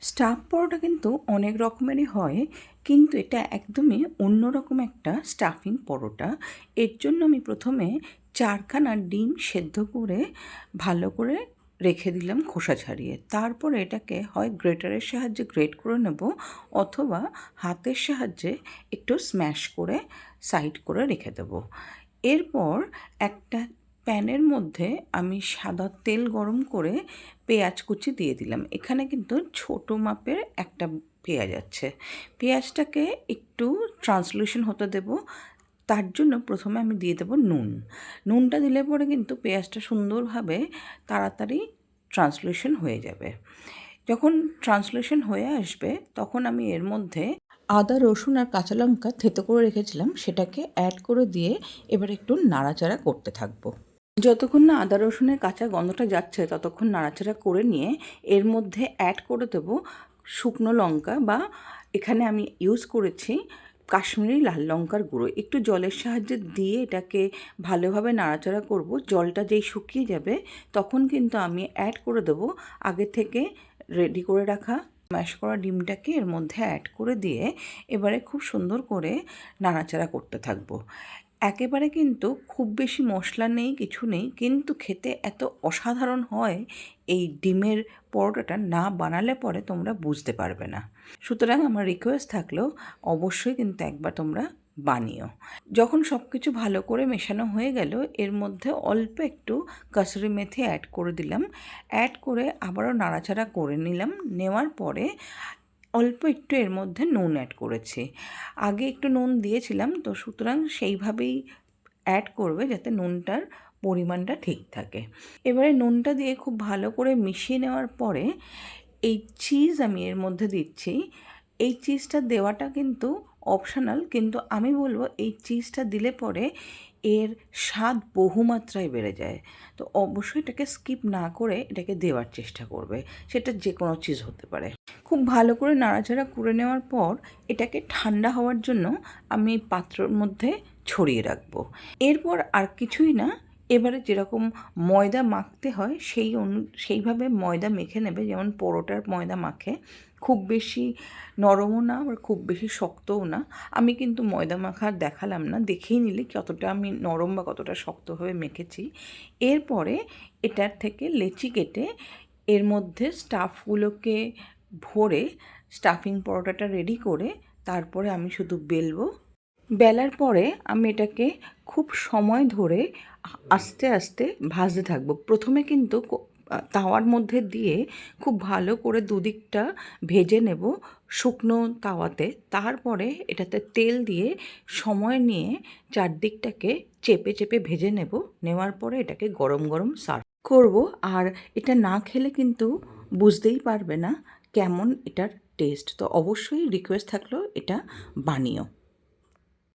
Staff পরোটা কিন্তু অনেক রকমেরই হয়, কিন্তু এটা একদমই অন্যরকম একটা স্টাফিং পরোটা। এর জন্য আমি প্রথমে 4খানা ডিম সেদ্ধ করে ভালো করে রেখে দিলাম খোসা ছাড়িয়ে। তারপরে এটাকে হয় গ্রেটারের সাহায্যে গ্রেট করে নেব, অথবা হাতের সাহায্যে একটু স্ম্যাশ করে সাইড করে রেখে দেবো। এরপর একটা প্যানের মধ্যে আমি সাদা তেল গরম করে পেঁয়াজ কুচি দিয়ে দিলাম। এখানে কিন্তু ছোট মাপের একটা পেঁয়াজ আছে। পেঁয়াজটাকে একটু ট্রান্সলুশন হতে দেব। তার জন্য প্রথমে আমি দিয়ে দেবো নুন। নুনটা দিলে পরে কিন্তু পেঁয়াজটা সুন্দরভাবে তাড়াতাড়ি ট্রান্সলুশন হয়ে যাবে। যখন ট্রান্সলেশন হয়ে আসবে তখন আমি এর মধ্যে আদা, রসুন আর কাঁচা লঙ্কা থেতো করে রেখেছিলাম, সেটাকে অ্যাড করে দিয়ে এবার একটু নাড়াচাড়া করতে থাকবো। যতক্ষণ না আদা রসুনের কাঁচা গন্ধটা যাচ্ছে ততক্ষণ নাড়াচাড়া করে নিয়ে এর মধ্যে অ্যাড করে দেবো শুকনো লঙ্কা, বা এখানে আমি ইউজ করেছি কাশ্মীরি লাল লঙ্কার গুঁড়ো। একটু জলের সাহায্যে দিয়ে এটাকে ভালোভাবে নাড়াচাড়া করব। জলটা যেই শুকিয়ে যাবে তখন কিন্তু আমি অ্যাড করে দেবো আগে থেকে রেডি করে রাখা ম্যাশ করা ডিমটাকে এর মধ্যে অ্যাড করে দিয়ে এবারে খুব সুন্দর করে নাড়াচাড়া করতে থাকবো। একেবারে কিন্তু খুব বেশি মশলা নেই, কিছু নেই, কিন্তু খেতে এত অসাধারণ হয় এই ডিমের পরোটাটা, না বানালে পরে তোমরা বুঝতে পারবে না। সুতরাং আমার রিকোয়েস্ট থাকলেও অবশ্যই কিন্তু একবার তোমরা বানিও। যখন সব কিছু ভালো করে মেশানো হয়ে গেল এর মধ্যে অল্প একটু কাসুরি মেথি অ্যাড করে দিলাম। অ্যাড করে আবারও নাড়াচাড়া করে নিলাম। নেওয়ার পরে অল্প একটু এর মধ্যে নুন অ্যাড করেছি। আগে একটু নুন দিয়েছিলাম, তো সুতরাং সেইভাবেই অ্যাড করবে যাতে নুনটার পরিমাণটা ঠিক থাকে। এবারে নুনটা দিয়ে খুব ভালো করে মিশিয়ে নেওয়ার পরে এই চিজ আমি এর মধ্যে দিচ্ছি। এই চিজটা দেওয়াটা কিন্তু অপশনাল, কিন্তু আমি বলবো এই চিজটা দিলে পরে এর স্বাদ বহুমাত্রায় বেড়ে যায়। তো অবশ্যই এটাকে স্কিপ না করে এটাকে দেওয়ার চেষ্টা করবে, সেটা যে কোনো চিজ হতে পারে। খুব ভালো করে নাড়াচাড়া করে নেওয়ার পর এটাকে ঠান্ডা হওয়ার জন্য আমি পাত্রের মধ্যে ছড়িয়ে রাখবো। এরপর আর কিছুই না, এবারে যেরকম ময়দা মাখতে হয় সেইভাবে ময়দা মেখে নেবে, যেমন পরোটার ময়দা মাখে। খুব বেশি নরমও না আবার খুব বেশি শক্তও না। আমি কিন্তু ময়দা মাখার দেখালাম না, দেখেই নিলে কতটা আমি নরম বা কতটা শক্তভাবে মেখেছি। এরপরে এটার থেকে লেচি কেটে এর মধ্যে স্টাফগুলোকে ভরে স্টাফিং পরোটাটা রেডি করে তারপরে আমি শুধু বেলবো। বেলার পরে আমি এটাকে খুব সময় ধরে আস্তে আস্তে ভাজতে থাকবো। প্রথমে কিন্তু তাওয়ার মধ্যে দিয়ে খুব ভালো করে দুদিকটা ভেজে নেব শুকনো তাওয়াতে। তারপরে এটাতে তেল দিয়ে সময় নিয়ে চারদিকটাকে চেপে চেপে ভেজে নেব। নেওয়ার পরে এটাকে গরম গরম সার্ভ করব। আর এটা না খেলে কিন্তু বুঝতেই পারবে না কেমন এটার টেস্ট। তো অবশ্যই রিকোয়েস্ট থাকলো এটা বানিও।